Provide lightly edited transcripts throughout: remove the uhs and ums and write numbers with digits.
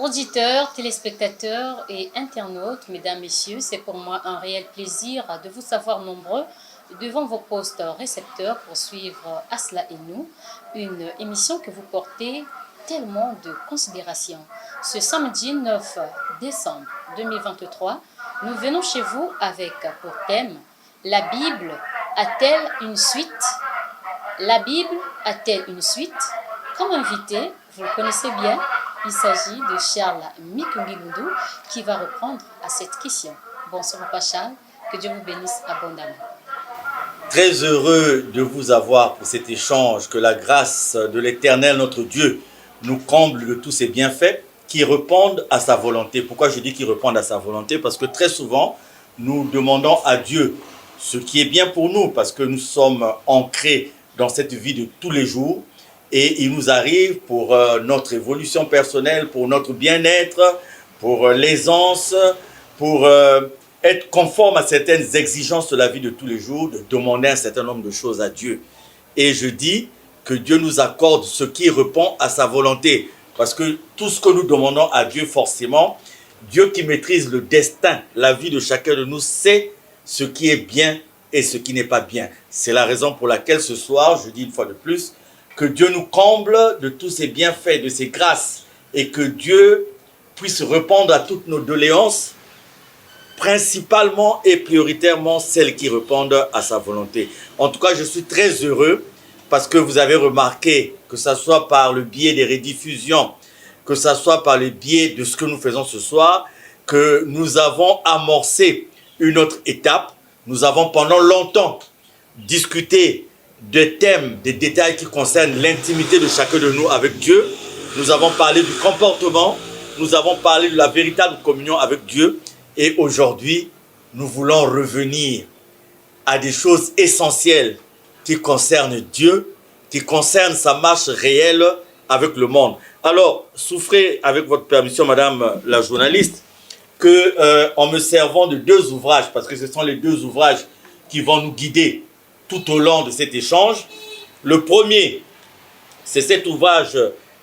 Auditeurs, téléspectateurs et internautes, mesdames, messieurs, c'est pour moi un réel plaisir de vous savoir nombreux devant vos postes récepteurs pour suivre Asla et nous, une émission que vous portez tellement de considération. Ce samedi 9 décembre 2023, nous venons chez vous avec pour thème « La Bible a-t-elle une suite ?» La Bible a-t-elle une suite? Comme invité, vous le connaissez bien, il s'agit de Charles Mikungilundu qui va répondre à cette question. Bonsoir Papa Charles, que Dieu vous bénisse abondamment. Très heureux de vous avoir pour cet échange, que la grâce de l'Éternel, notre Dieu, nous comble de tous ses bienfaits, qui répondent à sa volonté. Pourquoi je dis qu'ils répondent à sa volonté? Parce que très souvent, nous demandons à Dieu ce qui est bien pour nous, parce que nous sommes ancrés dans cette vie de tous les jours, et il nous arrive pour notre évolution personnelle, pour notre bien-être, pour l'aisance, pour être conforme à certaines exigences de la vie de tous les jours, de demander un certain nombre de choses à Dieu. Et je dis que Dieu nous accorde ce qui répond à sa volonté. Parce que tout ce que nous demandons à Dieu, forcément, Dieu qui maîtrise le destin, la vie de chacun de nous, sait ce qui est bien et ce qui n'est pas bien. C'est la raison pour laquelle ce soir, je dis une fois de plus, que Dieu nous comble de tous ses bienfaits, de ses grâces, et que Dieu puisse répondre à toutes nos doléances, principalement et prioritairement celles qui répondent à sa volonté. En tout cas, je suis très heureux parce que vous avez remarqué, que ce soit par le biais des rediffusions, que ce soit par le biais de ce que nous faisons ce soir, que nous avons amorcé une autre étape. Nous avons pendant longtemps discuté des thèmes, des détails qui concernent l'intimité de chacun de nous avec Dieu. Nous avons parlé du comportement, nous avons parlé de la véritable communion avec Dieu. Et aujourd'hui, nous voulons revenir à des choses essentielles qui concernent Dieu, qui concernent sa marche réelle avec le monde. Alors, souffrez avec votre permission, madame la journaliste, que en me servant de deux ouvrages, parce que ce sont les deux ouvrages qui vont nous guider tout au long de cet échange. Le premier, c'est cet ouvrage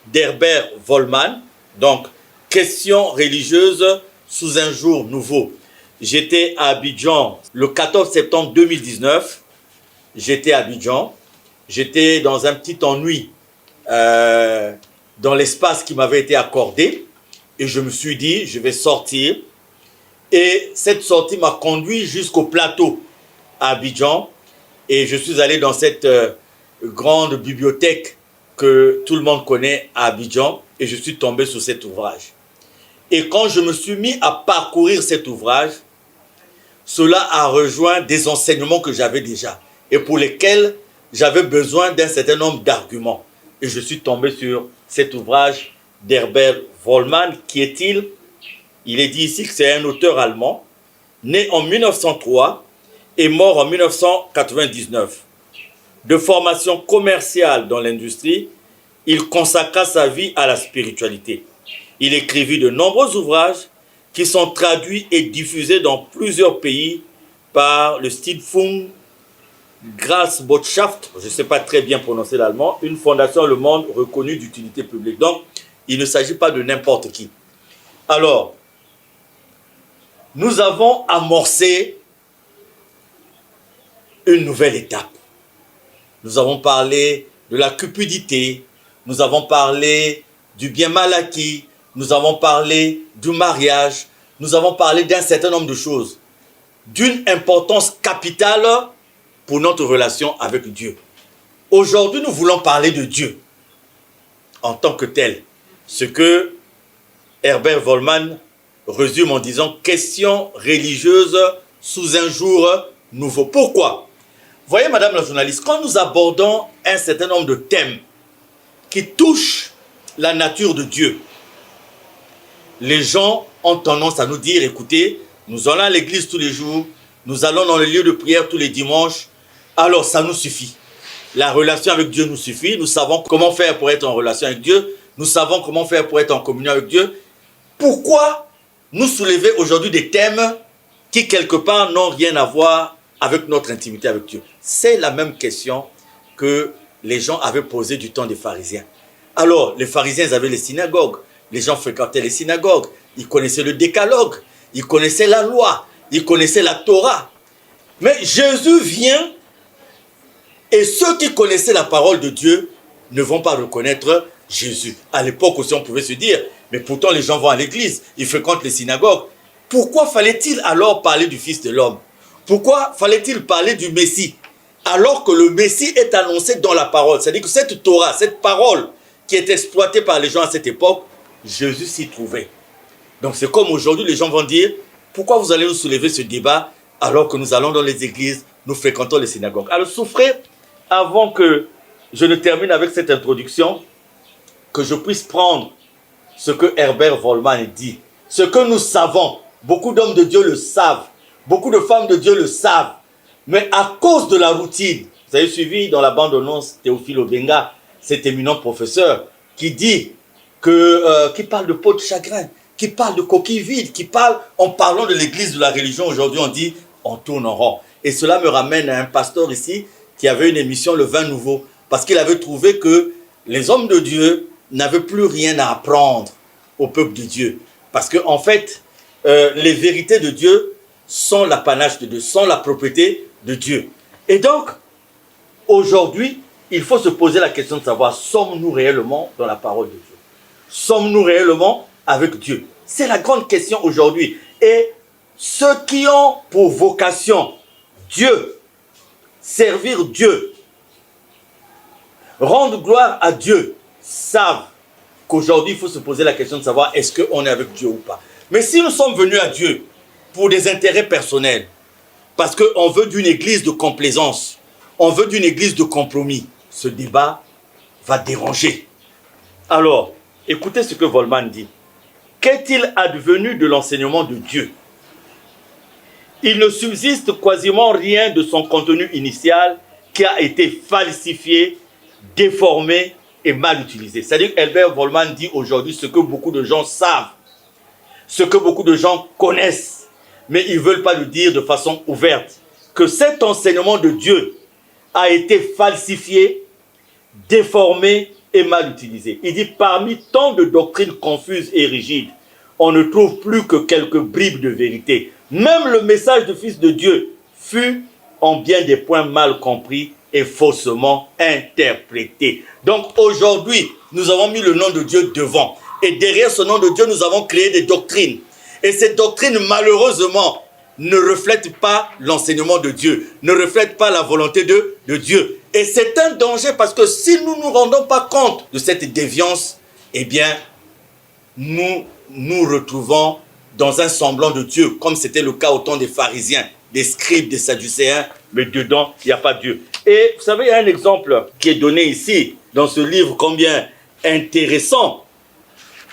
d'Herbert Vollmann, donc « Questions religieuses sous un jour nouveau ». J'étais à Abidjan le 14 septembre 2019. J'étais à Abidjan. J'étais dans un petit ennui dans l'espace qui m'avait été accordé. Et je me suis dit, je vais sortir. Et cette sortie m'a conduit jusqu'au plateau à Abidjan. Et je suis allé dans cette grande bibliothèque que tout le monde connaît à Abidjan. Et je suis tombé sur cet ouvrage. Et quand je me suis mis à parcourir cet ouvrage, cela a rejoint des enseignements que j'avais déjà et pour lesquels j'avais besoin d'un certain nombre d'arguments. Et je suis tombé sur cet ouvrage d'Herbert Vollmann. Qui est-il? Il est dit ici que c'est un auteur allemand, né en 1903 et mort en 1999. De formation commerciale dans l'industrie, il consacra sa vie à la spiritualité. Il écrivit de nombreux ouvrages qui sont traduits et diffusés dans plusieurs pays par le Stiftung Grasbotschaft, je ne sais pas très bien prononcer l'allemand, une fondation Le Monde reconnue d'utilité publique. Donc, il ne s'agit pas de n'importe qui. Alors, nous avons amorcé une nouvelle étape. Nous avons parlé de la cupidité, nous avons parlé du bien mal acquis, nous avons parlé du mariage, nous avons parlé d'un certain nombre de choses, d'une importance capitale pour notre relation avec Dieu. Aujourd'hui, nous voulons parler de Dieu en tant que tel, ce que Herbert Vollmann résume en disant « Questions religieuses sous un jour nouveau ». Pourquoi? Voyez, madame la journaliste, quand nous abordons un certain nombre de thèmes qui touchent la nature de Dieu, les gens ont tendance à nous dire, écoutez, nous allons à l'église tous les jours, nous allons dans les lieux de prière tous les dimanches, alors ça nous suffit. La relation avec Dieu nous suffit, nous savons comment faire pour être en relation avec Dieu, nous savons comment faire pour être en communion avec Dieu. Pourquoi nous soulever aujourd'hui des thèmes qui quelque part n'ont rien à voir avec notre intimité avec Dieu? C'est la même question que les gens avaient posée du temps des pharisiens. Alors, les pharisiens avaient les synagogues, les gens fréquentaient les synagogues, ils connaissaient le décalogue, ils connaissaient la loi, ils connaissaient la Torah. Mais Jésus vient et ceux qui connaissaient la parole de Dieu ne vont pas reconnaître Jésus. À l'époque aussi, on pouvait se dire, mais pourtant les gens vont à l'église, ils fréquentent les synagogues. Pourquoi fallait-il alors parler du Fils de l'homme? Pourquoi fallait-il parler du Messie alors que le Messie est annoncé dans la parole? C'est-à-dire que cette Torah, cette parole qui est exploitée par les gens à cette époque, Jésus s'y trouvait. Donc c'est comme aujourd'hui, les gens vont dire, pourquoi vous allez nous soulever ce débat alors que nous allons dans les églises, nous fréquentons les synagogues? Alors souffrez, avant que je ne termine avec cette introduction, que je puisse prendre ce que Herbert Volman dit, ce que nous savons. Beaucoup d'hommes de Dieu le savent, beaucoup de femmes de Dieu le savent, mais à cause de la routine, vous avez suivi dans la bande-annonce Théophile Obenga, cet éminent professeur qui dit qui parle de peau de chagrin, qui parle de coquille vide, qui parle, en parlant de l'église, de la religion, aujourd'hui on dit, on tourne en rond. Et cela me ramène à un pasteur ici qui avait une émission, Le Vin Nouveau, parce qu'il avait trouvé que les hommes de Dieu n'avaient plus rien à apprendre au peuple de Dieu. Parce qu'en fait, les vérités de Dieu sont l'apanage de Dieu, sont la propriété de Dieu. Et donc, aujourd'hui, il faut se poser la question de savoir, sommes-nous réellement dans la parole de Dieu? Sommes-nous réellement avec Dieu? C'est la grande question aujourd'hui. Et ceux qui ont pour vocation Dieu, servir Dieu, rendre gloire à Dieu, savent qu'aujourd'hui, il faut se poser la question de savoir est-ce qu'on est avec Dieu ou pas. Mais si nous sommes venus à Dieu pour des intérêts personnels, parce qu'on veut d'une église de complaisance, on veut d'une église de compromis, ce débat va déranger. Alors, écoutez ce que Volman dit. Qu'est-il advenu de l'enseignement de Dieu? Il ne subsiste quasiment rien de son contenu initial qui a été falsifié, déformé et mal utilisé. C'est-à-dire qu'Herbert Volman dit aujourd'hui ce que beaucoup de gens savent, ce que beaucoup de gens connaissent, mais ils ne veulent pas le dire de façon ouverte, que cet enseignement de Dieu a été falsifié, déformé et mal utilisé. Il dit, parmi tant de doctrines confuses et rigides, on ne trouve plus que quelques bribes de vérité. Même le message du Fils de Dieu fut en bien des points mal compris et faussement interprété. Donc aujourd'hui, nous avons mis le nom de Dieu devant. Et derrière ce nom de Dieu, nous avons créé des doctrines. Et ces doctrines, malheureusement, ne reflètent pas l'enseignement de Dieu, ne reflètent pas la volonté de Dieu. Et c'est un danger parce que si nous ne nous rendons pas compte de cette déviance, eh bien, nous nous retrouvons dans un semblant de Dieu, comme c'était le cas au temps des pharisiens, des scribes, des sadducéens, mais dedans, il n'y a pas Dieu. Et vous savez, il y a un exemple qui est donné ici, dans ce livre combien intéressant.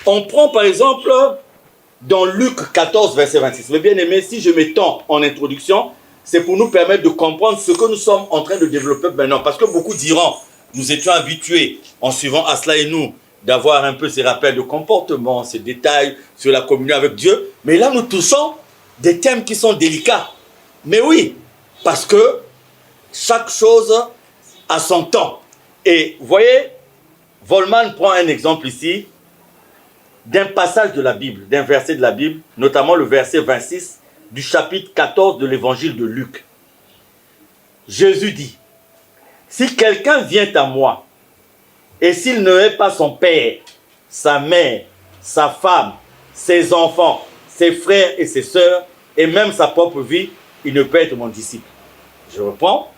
On prend par exemple, dans Luc 14, verset 26. Mais bien aimé, si je m'étends en introduction, c'est pour nous permettre de comprendre ce que nous sommes en train de développer maintenant. Parce que beaucoup diront, nous étions habitués, en suivant Asla et nous, d'avoir un peu ces rappels de comportement, ces détails sur la communion avec Dieu. Mais là, nous touchons des thèmes qui sont délicats. Mais oui, parce que chaque chose a son temps. Et vous voyez, Volman prend un exemple ici d'un passage de la Bible, d'un verset de la Bible, notamment le verset 26 du chapitre 14 de l'évangile de Luc. Jésus dit, « Si quelqu'un vient à moi, et s'il ne est pas son père, sa mère, sa femme, ses enfants, ses frères et ses sœurs, et même sa propre vie, il ne peut être mon disciple. » Je reprends.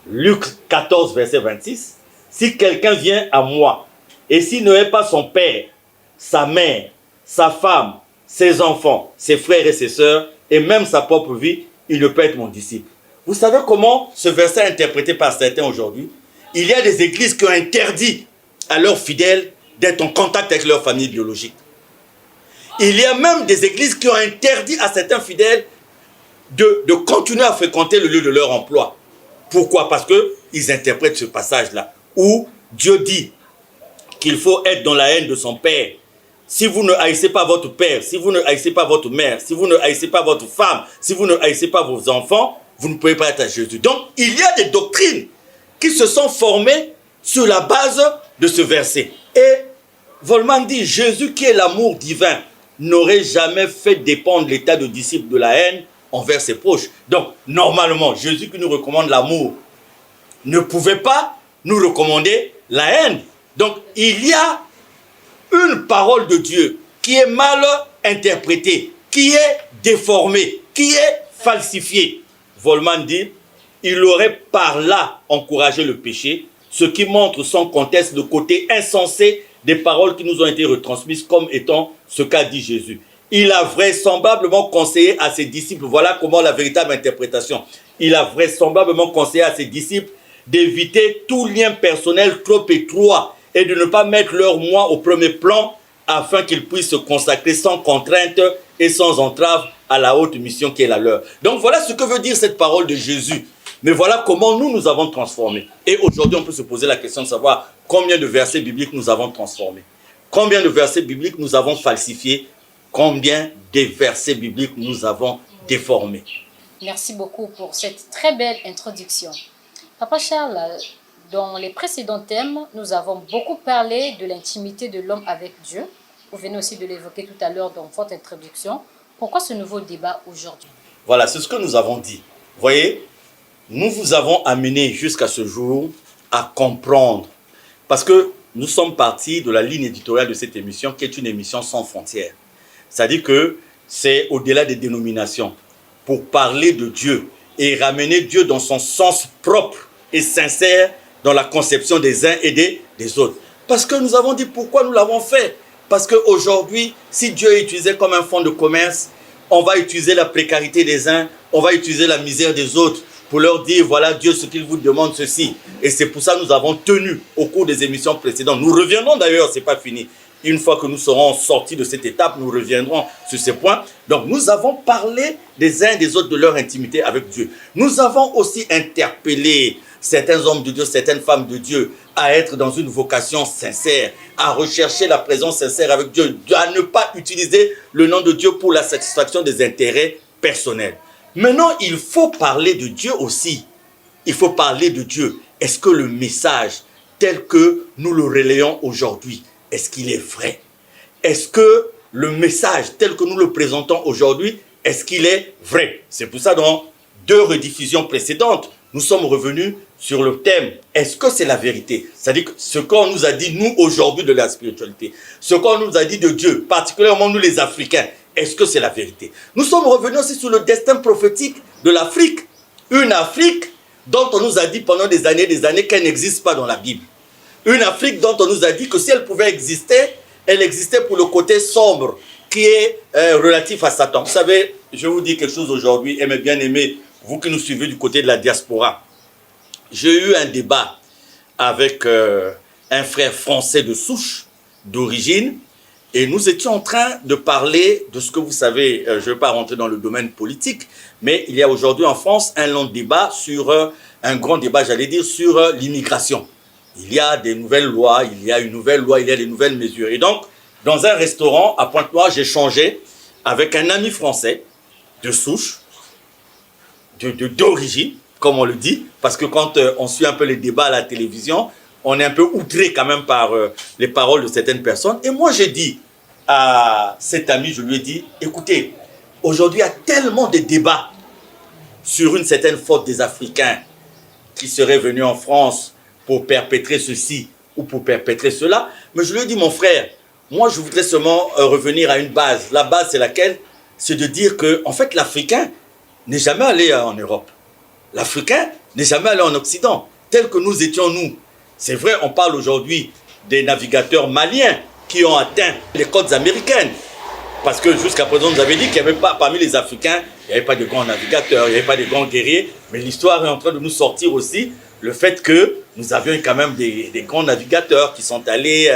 Luc 14, verset 26. « Si quelqu'un vient à moi, et s'il ne est pas son père, sa mère, sa femme, ses enfants, ses frères et ses sœurs, et même sa propre vie, il ne peut être mon disciple. » Vous savez comment ce verset est interprété par certains aujourd'hui? Il y a des églises qui ont interdit à leurs fidèles d'être en contact avec leur famille biologique. Il y a même des églises qui ont interdit à certains fidèles de continuer à fréquenter le lieu de leur emploi. Pourquoi? Parce qu'ils interprètent ce passage-là, où Dieu dit qu'il faut être dans la haine de son père. Si vous ne haïssez pas votre père, si vous ne haïssez pas votre mère, si vous ne haïssez pas votre femme, si vous ne haïssez pas vos enfants, vous ne pouvez pas être à Jésus. Donc, il y a des doctrines qui se sont formées sur la base de ce verset. Et Volman dit, Jésus qui est l'amour divin n'aurait jamais fait dépendre l'état de disciple de la haine envers ses proches. Donc, normalement, Jésus qui nous recommande l'amour ne pouvait pas nous recommander la haine. Donc, il y a une parole de Dieu qui est mal interprétée, qui est déformée, qui est falsifiée. Volman dit, il aurait par là encouragé le péché, ce qui montre sans conteste le côté insensé des paroles qui nous ont été retransmises comme étant ce qu'a dit Jésus. Il a vraisemblablement conseillé à ses disciples, voilà comment la véritable interprétation, il a vraisemblablement conseillé à ses disciples d'éviter tout lien personnel trop étroit et de ne pas mettre leur moi au premier plan afin qu'ils puissent se consacrer sans contrainte et sans entrave à la haute mission qui est la leur. Donc voilà ce que veut dire cette parole de Jésus. Mais voilà comment nous avons transformé. Et aujourd'hui, on peut se poser la question de savoir combien de versets bibliques nous avons transformés. Combien de versets bibliques nous avons falsifiés. Combien de versets bibliques nous avons déformés. Merci beaucoup pour cette très belle introduction. Papa Charles, dans les précédents thèmes, nous avons beaucoup parlé de l'intimité de l'homme avec Dieu. Vous venez aussi de l'évoquer tout à l'heure dans votre introduction. Pourquoi ce nouveau débat aujourd'hui? Voilà, c'est ce que nous avons dit. Vous voyez, nous vous avons amené jusqu'à ce jour à comprendre. Parce que nous sommes partis de la ligne éditoriale de cette émission, qui est une émission sans frontières. C'est-à-dire que c'est au-delà des dénominations, pour parler de Dieu et ramener Dieu dans son sens propre et sincère dans la conception des uns et des autres. Parce que nous avons dit pourquoi nous l'avons fait. Parce qu'aujourd'hui, si Dieu est utilisé comme un fonds de commerce, on va utiliser la précarité des uns, on va utiliser la misère des autres pour leur dire, voilà Dieu, ce qu'il vous demande, ceci. Et c'est pour ça que nous avons tenu au cours des émissions précédentes. Nous reviendrons d'ailleurs, ce n'est pas fini. Une fois que nous serons sortis de cette étape, nous reviendrons sur ces points. Donc, nous avons parlé des uns et des autres de leur intimité avec Dieu. Nous avons aussi interpellé certains hommes de Dieu, certaines femmes de Dieu à être dans une vocation sincère, à rechercher la présence sincère avec Dieu, à ne pas utiliser le nom de Dieu pour la satisfaction des intérêts personnels. Maintenant, il faut parler de Dieu aussi. Il faut parler de Dieu. Est-ce que le message tel que nous le relayons aujourd'hui, est-ce qu'il est vrai? Est-ce que le message tel que nous le présentons aujourd'hui, est-ce qu'il est vrai? C'est pour ça dans 2 rediffusions précédentes, nous sommes revenus sur le thème, est-ce que c'est la vérité? C'est-à-dire que ce qu'on nous a dit, nous, aujourd'hui, de la spiritualité, ce qu'on nous a dit de Dieu, particulièrement nous les Africains, est-ce que c'est la vérité? Nous sommes revenus aussi sur le destin prophétique de l'Afrique. Une Afrique dont on nous a dit pendant des années qu'elle n'existe pas dans la Bible. Une Afrique dont on nous a dit que si elle pouvait exister, elle existait pour le côté sombre qui est relatif à Satan. Vous savez, je vous dis quelque chose aujourd'hui, et mes bien-aimés, vous qui nous suivez du côté de la diaspora. J'ai eu un débat avec un frère français de souche, d'origine, et nous étions en train de parler de ce que vous savez, je ne vais pas rentrer dans le domaine politique, mais il y a aujourd'hui en France un long débat sur, un grand débat, j'allais dire, sur l'immigration. Il y a des nouvelles lois, il y a une nouvelle loi, il y a des nouvelles mesures. Et donc, dans un restaurant à Pointe-Noire, j'ai échangé avec un ami français de souche, d'origine, comme on le dit, parce que quand on suit un peu les débats à la télévision, on est un peu outré quand même par les paroles de certaines personnes. Et moi, j'ai dit à cet ami, je lui ai dit, écoutez, aujourd'hui, il y a tellement de débats sur une certaine faute des Africains qui seraient venus en France pour perpétrer ceci ou pour perpétrer cela. Mais je lui ai dit, mon frère, moi, je voudrais seulement revenir à une base. La base, c'est laquelle? C'est de dire que, en fait, l'Africain n'est jamais allé en Europe. L'Africain n'est jamais allé en Occident, tel que nous étions nous. C'est vrai, on parle aujourd'hui des navigateurs maliens qui ont atteint les côtes américaines. Parce que jusqu'à présent, vous avez dit qu'il n'y avait pas, parmi les Africains, il n'y avait pas de grands navigateurs, il n'y avait pas de grands guerriers. Mais l'histoire est en train de nous sortir aussi le fait que nous avions quand même des grands navigateurs qui sont allés,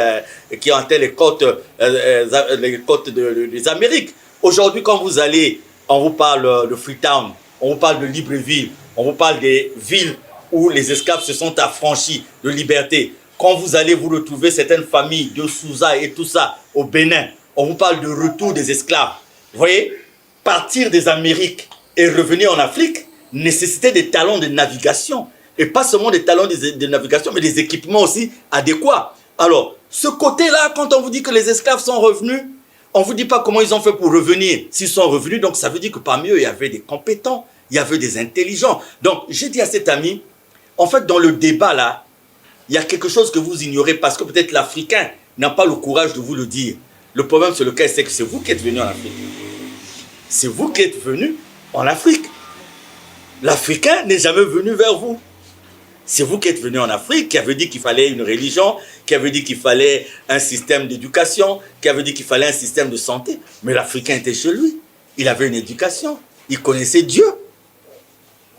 qui ont atteint les côtes des Amériques. Aujourd'hui, quand vous allez, on vous parle de Freetown, on vous parle de Libreville, on vous parle des villes où les esclaves se sont affranchis de liberté. Quand vous allez vous retrouver certaines familles de Souza et tout ça au Bénin, on vous parle de retour des esclaves. Vous voyez, partir des Amériques et revenir en Afrique nécessitait des talents de navigation. Et pas seulement des talents de navigation, mais des équipements aussi adéquats. Alors, ce côté-là, quand on vous dit que les esclaves sont revenus, on ne vous dit pas comment ils ont fait pour revenir. S'ils sont revenus, donc ça veut dire que parmi eux, il y avait des compétents, il y avait des intelligents. Donc, j'ai dit à cet ami, en fait, dans le débat là, il y a quelque chose que vous ignorez parce que peut-être l'Africain n'a pas le courage de vous le dire. Le problème sur lequel c'est que c'est vous qui êtes venu en Afrique. C'est vous qui êtes venu en Afrique. L'Africain n'est jamais venu vers vous. C'est vous qui êtes venu en Afrique, qui avez dit qu'il fallait une religion, qui avait dit qu'il fallait un système d'éducation, qui avait dit qu'il fallait un système de santé. Mais l'Africain était chez lui. Il avait une éducation. Il connaissait Dieu.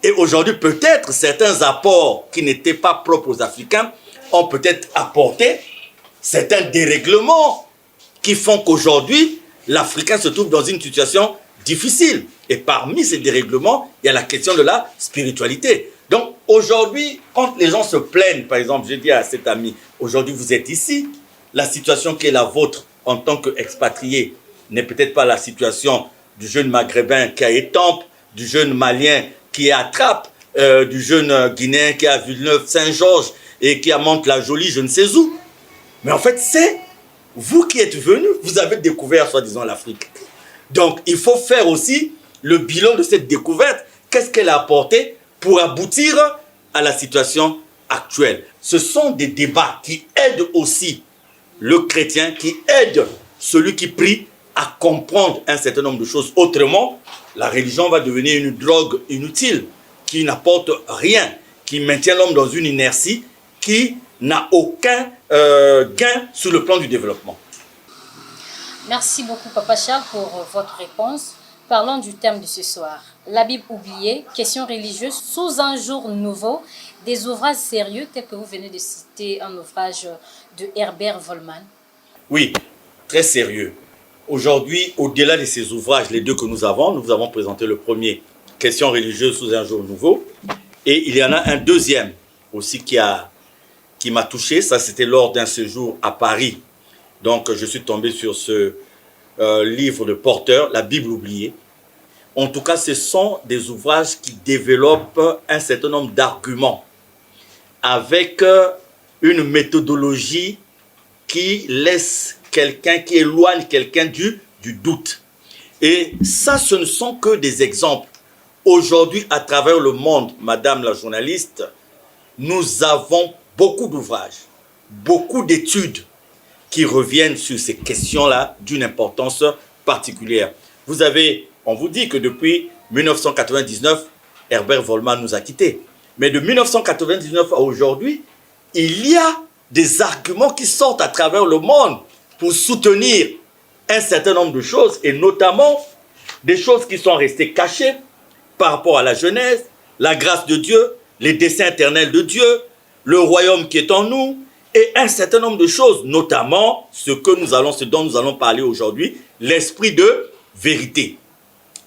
Et aujourd'hui, peut-être, certains apports qui n'étaient pas propres aux Africains ont peut-être apporté certains dérèglements qui font qu'aujourd'hui, l'Africain se trouve dans une situation difficile. Et parmi ces dérèglements, il y a la question de la spiritualité. Donc, aujourd'hui, quand les gens se plaignent, par exemple, j'ai dit à cet ami, aujourd'hui vous êtes ici, la situation qui est la vôtre en tant qu'expatrié n'est peut-être pas la situation du jeune maghrébin qui est à Étampes, du jeune malien qui est à Trappes, du jeune guinéen qui est à Villeneuve-Saint-Georges et qui est à Mantes-la-Jolie, je ne sais où. Mais en fait, c'est vous qui êtes venus, vous avez découvert, soi-disant, l'Afrique. Donc, il faut faire aussi le bilan de cette découverte. Qu'est-ce qu'elle a apporté pour aboutir à la situation actuelle? Ce sont des débats qui aident aussi le chrétien, qui aident celui qui prie à comprendre un certain nombre de choses. Autrement, la religion va devenir une drogue inutile, qui n'apporte rien, qui maintient l'homme dans une inertie, qui n'a aucun gain sur le plan du développement. Merci beaucoup, Papa Charles, pour votre réponse. Parlons du thème de ce soir. La Bible oubliée, questions religieuses sous un jour nouveau, des ouvrages sérieux tels que vous venez de citer un ouvrage de Herbert Volman. Oui, très sérieux. Aujourd'hui, au-delà de ces ouvrages, les deux que nous avons présenté le premier, questions religieuses sous un jour nouveau, et il y en a un deuxième aussi qui m'a touché. Ça, c'était lors d'un séjour à Paris. Donc, je suis tombé sur ce livre de Porter, La Bible oubliée. En tout cas, ce sont des ouvrages qui développent un certain nombre d'arguments avec une méthodologie qui laisse quelqu'un, qui éloigne quelqu'un du doute. Et ça, ce ne sont que des exemples. Aujourd'hui, à travers le monde, Madame la journaliste, nous avons beaucoup d'ouvrages, beaucoup d'études qui reviennent sur ces questions-là d'une importance particulière. Vous avez, on vous dit que depuis 1999, Herbert Volman nous a quittés. Mais de 1999 à aujourd'hui, il y a des arguments qui sortent à travers le monde pour soutenir un certain nombre de choses, et notamment des choses qui sont restées cachées par rapport à la Genèse, la grâce de Dieu, les desseins éternels de Dieu, le royaume qui est en nous, et un certain nombre de choses, notamment ce dont nous allons parler aujourd'hui, l'esprit de vérité.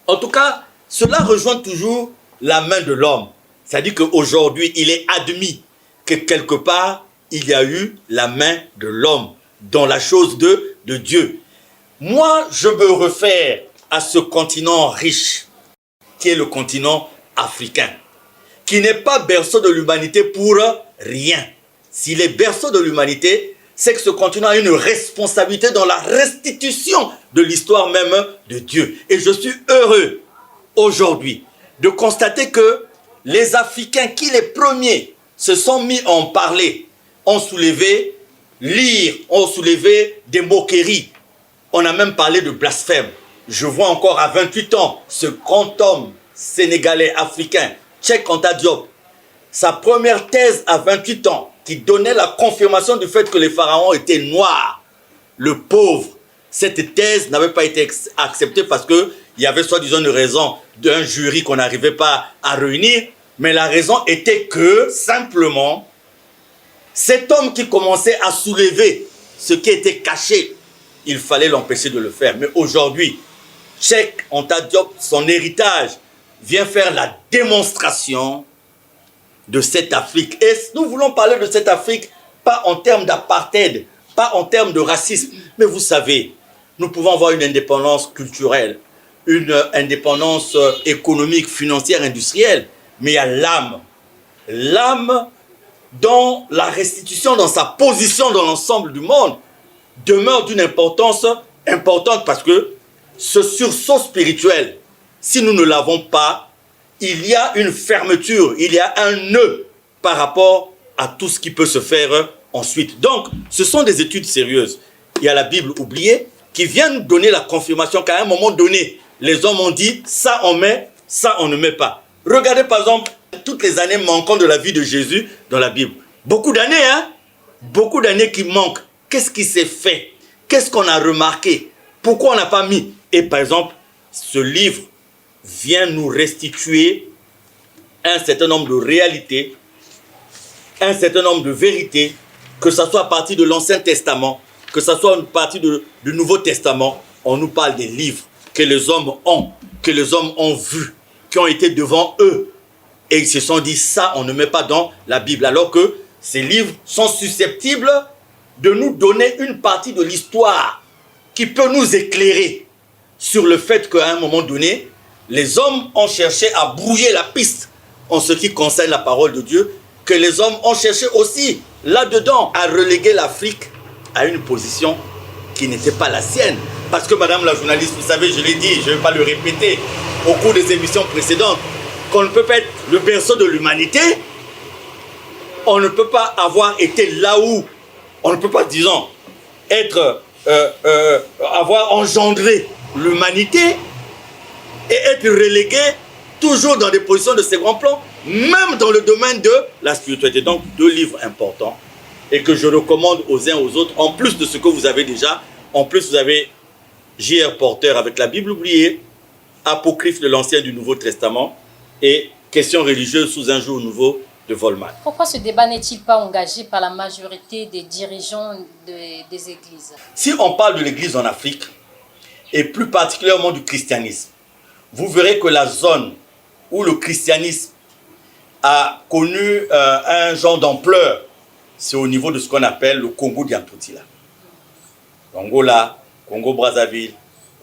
En tout cas, cela rejoint toujours la main de l'homme. C'est-à-dire qu'aujourd'hui, il est admis que quelque part, il y a eu la main de l'homme dans la chose de Dieu. Moi, je me réfère à ce continent riche, qui est le continent africain, qui n'est pas berceau de l'humanité pour rien. S'il est berceau de l'humanité, c'est que ce continent a une responsabilité dans la restitution de l'histoire même de Dieu. Et je suis heureux aujourd'hui de constater que les Africains qui les premiers se sont mis à en parler, ont soulevé l'ire, ont soulevé des moqueries. On a même parlé de blasphème. Je vois encore à 28 ans ce grand homme sénégalais, africain, Cheikh Anta Diop, sa première thèse à 28 ans, qui donnait la confirmation du fait que les pharaons étaient noirs. Le pauvre cette thèse n'avait pas été acceptée parce qu'il y avait soi-disant une raison d'un jury qu'on n'arrivait pas à réunir. Mais la raison était que, simplement, cet homme qui commençait à soulever ce qui était caché, il fallait l'empêcher de le faire. Mais aujourd'hui, Cheikh Anta Diop, son héritage, vient faire la démonstration de cette Afrique. Et nous voulons parler de cette Afrique, pas en termes d'apartheid, pas en termes de racisme. Mais vous savez, nous pouvons avoir une indépendance culturelle, une indépendance économique, financière, industrielle. Mais il y a l'âme. L'âme, dont la restitution dans sa position dans l'ensemble du monde, demeure d'une importance importante parce que ce sursaut spirituel, si nous ne l'avons pas, il y a une fermeture, il y a un nœud par rapport à tout ce qui peut se faire ensuite. Donc, ce sont des études sérieuses. Il y a la Bible oubliée qui vient nous donner la confirmation qu'à un moment donné, les hommes ont dit, ça on met, ça on ne met pas. Regardez par exemple toutes les années manquantes de la vie de Jésus dans la Bible. Beaucoup d'années, hein? Beaucoup d'années qui manquent. Qu'est-ce qui s'est fait? Qu'est-ce qu'on a remarqué? Pourquoi on n'a pas mis? Et par exemple, ce livre vient nous restituer un certain nombre de réalités, un certain nombre de vérités, que ce soit à partir de l'Ancien Testament, que ce soit à partir du Nouveau Testament. On nous parle des livres que les hommes ont vus, qui ont été devant eux. Et ils se sont dit, ça, on ne met pas dans la Bible. Alors que ces livres sont susceptibles de nous donner une partie de l'histoire qui peut nous éclairer sur le fait qu'à un moment donné, les hommes ont cherché à brouiller la piste en ce qui concerne la parole de Dieu, que les hommes ont cherché aussi là-dedans à reléguer l'Afrique à une position qui n'était pas la sienne. Parce que madame la journaliste, vous savez, je l'ai dit, je ne vais pas le répéter au cours des émissions précédentes, qu'on ne peut pas être le berceau de l'humanité, on ne peut pas avoir été là où, on ne peut pas, disons, avoir engendré l'humanité et être relégué toujours dans des positions de second plan, même dans le domaine de la spiritualité. Donc, 2 livres importants et que je recommande aux uns aux autres, en plus de ce que vous avez déjà. En plus, vous avez J.R. Porter avec la Bible oubliée, Apocryphe de l'Ancien et du Nouveau Testament et Questions religieuses sous un jour nouveau de Volman. Pourquoi ce débat n'est-il pas engagé par la majorité des dirigeants des églises? Si on parle de l'église en Afrique, et plus particulièrement du christianisme, vous verrez que la zone où le christianisme a connu un genre d'ampleur, c'est au niveau de ce qu'on appelle le Congo d'Yantutila. Angola, Congo-Brazzaville,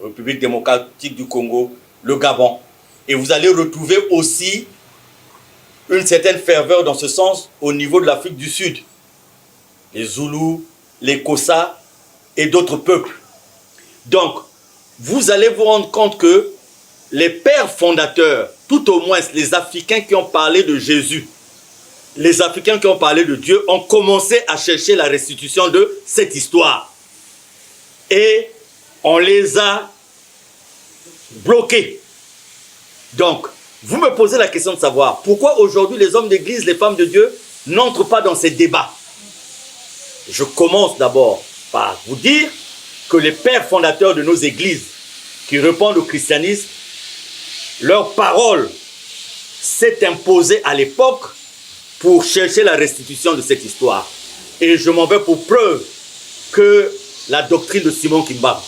République démocratique du Congo, le Gabon. Et vous allez retrouver aussi une certaine ferveur dans ce sens au niveau de l'Afrique du Sud. Les Zoulous, les Kossa et d'autres peuples. Donc, vous allez vous rendre compte que les pères fondateurs, tout au moins les Africains qui ont parlé de Jésus, les Africains qui ont parlé de Dieu, ont commencé à chercher la restitution de cette histoire. Et on les a bloqués. Donc, vous me posez la question de savoir pourquoi aujourd'hui les hommes d'église, les femmes de Dieu n'entrent pas dans ces débats. Je commence d'abord par vous dire que les pères fondateurs de nos églises qui répondent au christianisme, leur parole s'est imposée à l'époque pour chercher la restitution de cette histoire. Et je m'en veux pour preuve que la doctrine de Simon Kimbangu.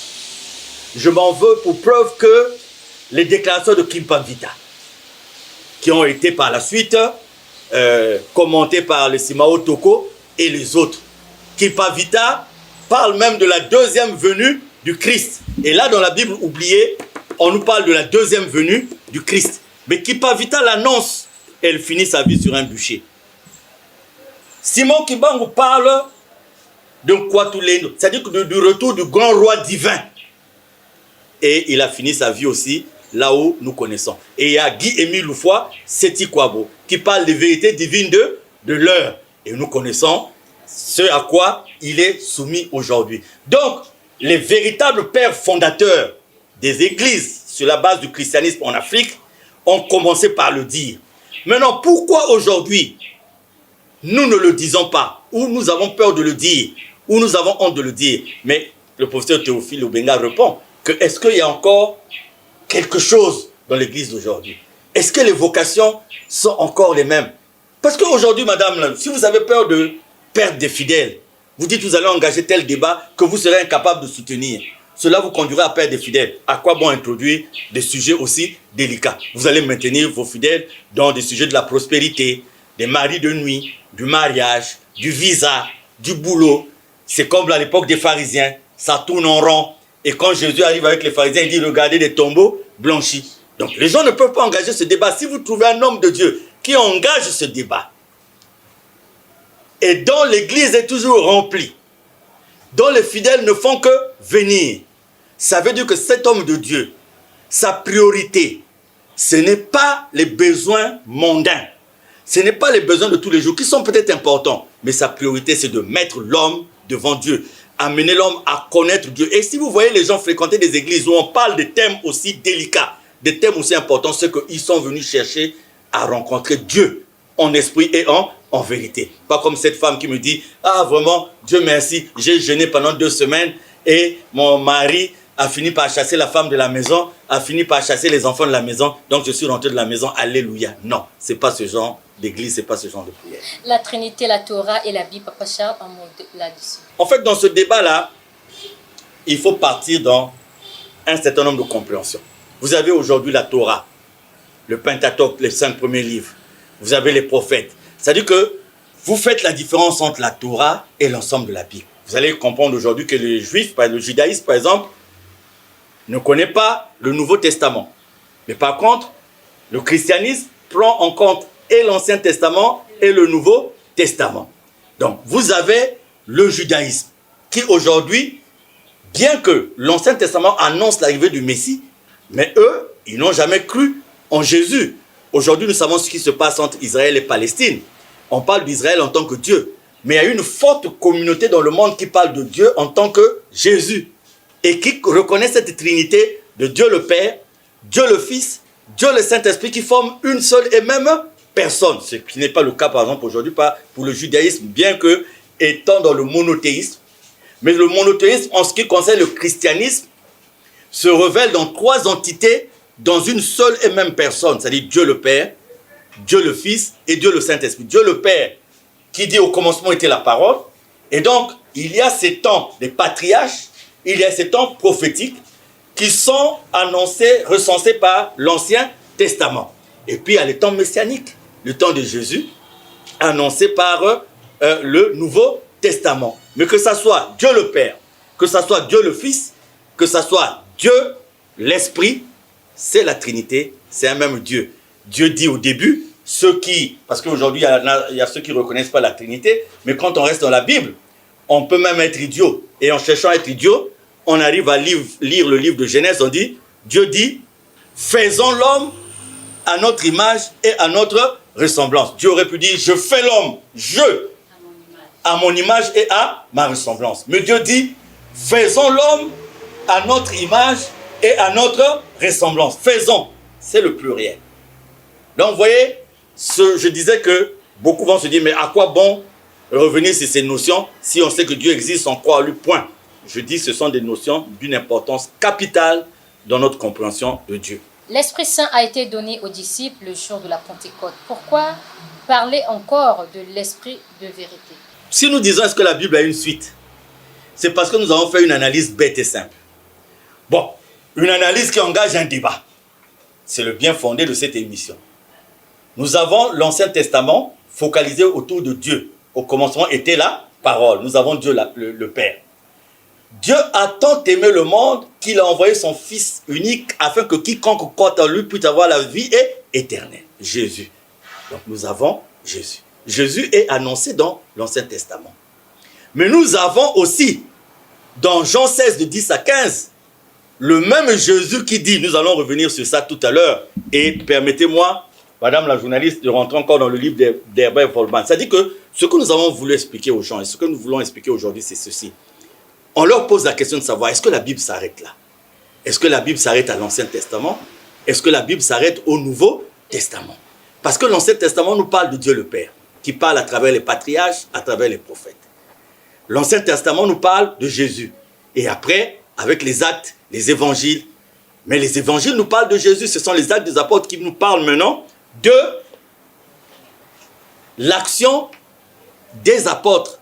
Je m'en veux pour preuve que les déclarations de Kimpa Vita, qui ont été par la suite commentées par le Simao Toko et les autres. Kimpa Vita parle même de la deuxième venue du Christ. Et là, dans la Bible oubliée, on nous parle de la deuxième venue du Christ. Mais Kimpa Vita l'annonce, elle finit sa vie sur un bûcher. Simon Kimbangu parle de Kwatulendo, c'est-à-dire du retour du grand roi divin. Et il a fini sa vie aussi là où nous connaissons. Et il y a Guy-Émile Loufoy, Seti Kwabo, qui parle des vérités divines de l'heure. Et nous connaissons ce à quoi il est soumis aujourd'hui. Donc, les véritables pères fondateurs des églises sur la base du christianisme en Afrique ont commencé par le dire. Maintenant, pourquoi aujourd'hui nous ne le disons pas, ou nous avons peur de le dire, ou nous avons honte de le dire? Mais le professeur Théophile Obenga répond que est-ce qu'il y a encore quelque chose dans l'église d'aujourd'hui? Est-ce que les vocations sont encore les mêmes? Parce qu'aujourd'hui, madame, si vous avez peur de perdre des fidèles, vous dites que vous allez engager tel débat que vous serez incapable de soutenir. Cela vous conduira à perdre des fidèles. À quoi bon introduire des sujets aussi délicats? Vous allez maintenir vos fidèles dans des sujets de la prospérité, des maris de nuit, du mariage, du visa, du boulot. C'est comme à l'époque des pharisiens, ça tourne en rond. Et quand Jésus arrive avec les pharisiens, il dit regardez des tombeaux blanchis. Donc les gens ne peuvent pas engager ce débat. Si vous trouvez un homme de Dieu qui engage ce débat, et dont l'église est toujours remplie, dont les fidèles ne font que venir, ça veut dire que cet homme de Dieu, sa priorité, ce n'est pas les besoins mondains, ce n'est pas les besoins de tous les jours qui sont peut-être importants, mais sa priorité c'est de mettre l'homme devant Dieu, amener l'homme à connaître Dieu. Et si vous voyez les gens fréquenter des églises où on parle de thèmes aussi délicats, des thèmes aussi importants, c'est qu'ils sont venus chercher à rencontrer Dieu en esprit et en vérité. Pas comme cette femme qui me dit « Ah vraiment, Dieu merci, j'ai jeûné pendant 2 semaines et mon mari a fini par chasser la femme de la maison, a fini par chasser les enfants de la maison, donc je suis rentré de la maison, alléluia. » Non, ce n'est pas ce genre d'église, ce n'est pas ce genre de prière. La Trinité, la Torah et la Bible, Papa Charles, un mot là-dessus. En fait, dans ce débat-là, il faut partir dans un certain nombre de compréhensions. Vous avez aujourd'hui la Torah, le Pentateuque, les 5 premiers livres. Vous avez les prophètes. C'est-à-dire que vous faites la différence entre la Torah et l'ensemble de la Bible. Vous allez comprendre aujourd'hui que les Juifs, le judaïsme par exemple, ne connaît pas le Nouveau Testament. Mais par contre, le christianisme prend en compte et l'Ancien Testament et le Nouveau Testament. Donc, vous avez le judaïsme qui aujourd'hui, bien que l'Ancien Testament annonce l'arrivée du Messie, mais eux, ils n'ont jamais cru en Jésus. Aujourd'hui, nous savons ce qui se passe entre Israël et Palestine. On parle d'Israël en tant que Dieu. Mais il y a une forte communauté dans le monde qui parle de Dieu en tant que Jésus. Et qui reconnaît cette trinité de Dieu le Père, Dieu le Fils, Dieu le Saint-Esprit qui forment une seule et même personne. Ce qui n'est pas le cas, par exemple, aujourd'hui pour le judaïsme, bien que étant dans le monothéisme. Mais le monothéisme, en ce qui concerne le christianisme, se révèle dans 3 entités dans une seule et même personne, c'est-à-dire Dieu le Père, Dieu le Fils et Dieu le Saint-Esprit. Dieu le Père qui dit au commencement était la parole. Et donc, il y a ces temps des patriarches, il y a ces temps prophétiques qui sont annoncés, recensés par l'Ancien Testament. Et puis, il y a les temps messianiques, le temps de Jésus, annoncé par le Nouveau Testament. Mais que ça soit Dieu le Père, que ça soit Dieu le Fils, que ça soit Dieu l'Esprit, c'est la Trinité, c'est un même Dieu. Dieu dit au début, ceux qui, parce qu'aujourd'hui il y a ceux qui ne reconnaissent pas la Trinité, mais quand on reste dans la Bible, on peut même être idiot. Et en cherchant à être idiot, on arrive à lire le livre de Genèse, on dit, Dieu dit, faisons l'homme à notre image et à notre ressemblance. Dieu aurait pu dire, je fais l'homme, à mon image et à ma ressemblance. Mais Dieu dit, faisons l'homme à notre image et à notre ressemblance. Faisons, c'est le pluriel. Donc, vous voyez, je disais que beaucoup vont se dire, mais à quoi bon revenir sur ces notions si on sait que Dieu existe, on croit à lui, point. Je dis que ce sont des notions d'une importance capitale dans notre compréhension de Dieu. L'Esprit Saint a été donné aux disciples le jour de la Pentecôte. Pourquoi parler encore de l'Esprit de vérité? Si nous disons est-ce que la Bible a une suite, c'est parce que nous avons fait une analyse bête et simple. Bon, une analyse qui engage un débat. C'est le bien fondé de cette émission. Nous avons l'Ancien Testament focalisé autour de Dieu. Au commencement était la parole. Nous avons Dieu le Père. Dieu a tant aimé le monde qu'il a envoyé son Fils unique afin que quiconque croit en lui puisse avoir la vie éternelle. Jésus. Donc nous avons Jésus. Jésus est annoncé dans l'Ancien Testament. Mais nous avons aussi, dans Jean 16, de 10 à 15, le même Jésus qui dit, nous allons revenir sur ça tout à l'heure, et permettez-moi, madame la journaliste, de rentrer encore dans le livre d'Herbert Volman. C'est-à-dire que ce que nous avons voulu expliquer aux gens, et ce que nous voulons expliquer aujourd'hui, c'est ceci. On leur pose la question de savoir, est-ce que la Bible s'arrête là? Est-ce que la Bible s'arrête à l'Ancien Testament? Est-ce que la Bible s'arrête au Nouveau Testament? Parce que l'Ancien Testament nous parle de Dieu le Père, qui parle à travers les patriarches, à travers les prophètes. L'Ancien Testament nous parle de Jésus. Et après, avec les actes, les évangiles. Mais les évangiles nous parlent de Jésus. Ce sont les actes des apôtres qui nous parlent maintenant de l'action des apôtres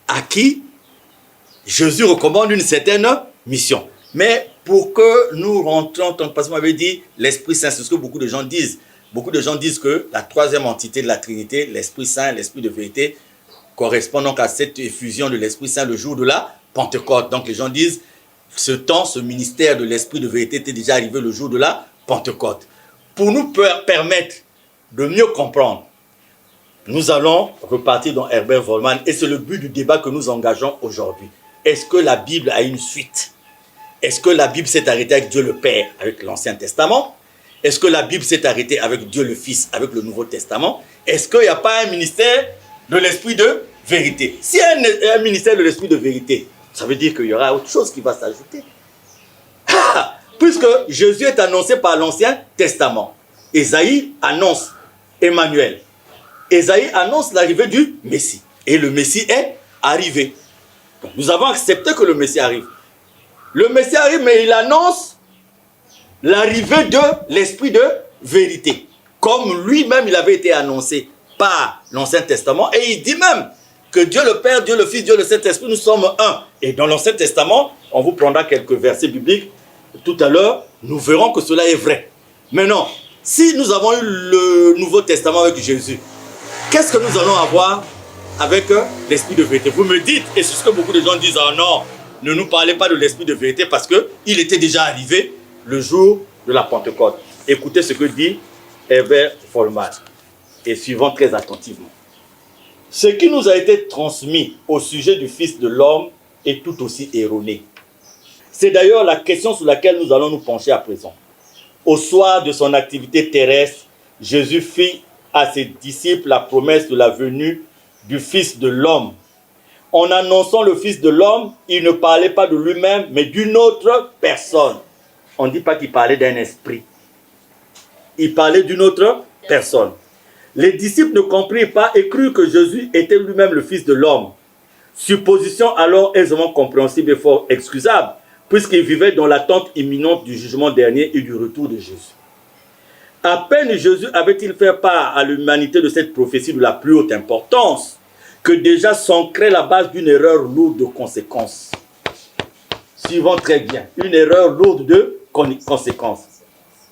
à qui Jésus recommande une certaine mission. Mais pour que nous rentrions, parce que vous m'avez dit, l'Esprit Saint, c'est ce que beaucoup de gens disent. Beaucoup de gens disent que la troisième entité de la Trinité, l'Esprit Saint, l'Esprit de vérité, correspond donc à cette effusion de l'Esprit Saint le jour de la Pentecôte. Donc les gens disent, ce temps, ce ministère de l'Esprit de vérité était déjà arrivé le jour de la Pentecôte. Pour nous permettre de mieux comprendre, nous allons repartir dans Herbert Volman et c'est le but du débat que nous engageons aujourd'hui. Est-ce que la Bible a une suite? Est-ce que la Bible s'est arrêtée avec Dieu le Père, avec l'Ancien Testament? Est-ce que la Bible s'est arrêtée avec Dieu le Fils, avec le Nouveau Testament? Est-ce qu'il n'y a pas un ministère de l'Esprit de vérité? S'il y a un ministère de l'Esprit de vérité, ça veut dire qu'il y aura autre chose qui va s'ajouter. Puisque Jésus est annoncé par l'Ancien Testament. Ésaïe annonce Emmanuel. Ésaïe annonce l'arrivée du Messie. Et le Messie est arrivé. Donc, nous avons accepté que le Messie arrive. Le Messie arrive, mais il annonce l'arrivée de l'Esprit de vérité. Comme lui-même, il avait été annoncé par l'Ancien Testament. Et il dit même que Dieu le Père, Dieu le Fils, Dieu le Saint-Esprit, nous sommes un. Et dans l'Ancien Testament, on vous prendra quelques versets bibliques. Tout à l'heure, nous verrons que cela est vrai. Maintenant, si nous avons eu le Nouveau Testament avec Jésus, qu'est-ce que nous allons avoir avec l'Esprit de vérité? Vous me dites, et c'est ce que beaucoup de gens disent, oh non, ne nous parlez pas de l'Esprit de vérité parce qu'il était déjà arrivé le jour de la Pentecôte. Écoutez ce que dit Herbert Volman et suivons très attentivement. Ce qui nous a été transmis au sujet du Fils de l'homme est tout aussi erroné. C'est d'ailleurs la question sur laquelle nous allons nous pencher à présent. Au soir de son activité terrestre, Jésus fit à ses disciples la promesse de la venue du Fils de l'homme. En annonçant le Fils de l'homme, il ne parlait pas de lui-même, mais d'une autre personne. On ne dit pas qu'il parlait d'un esprit. Il parlait d'une autre personne. Les disciples ne comprirent pas et crurent que Jésus était lui-même le Fils de l'homme. Supposition alors aisément compréhensible et fort excusable, puisqu'ils vivaient dans l'attente imminente du jugement dernier et du retour de Jésus. À peine Jésus avait-il fait part à l'humanité de cette prophétie de la plus haute importance, que déjà s'ancrait la base d'une erreur lourde de conséquences. Suivons très bien, une erreur lourde de conséquences.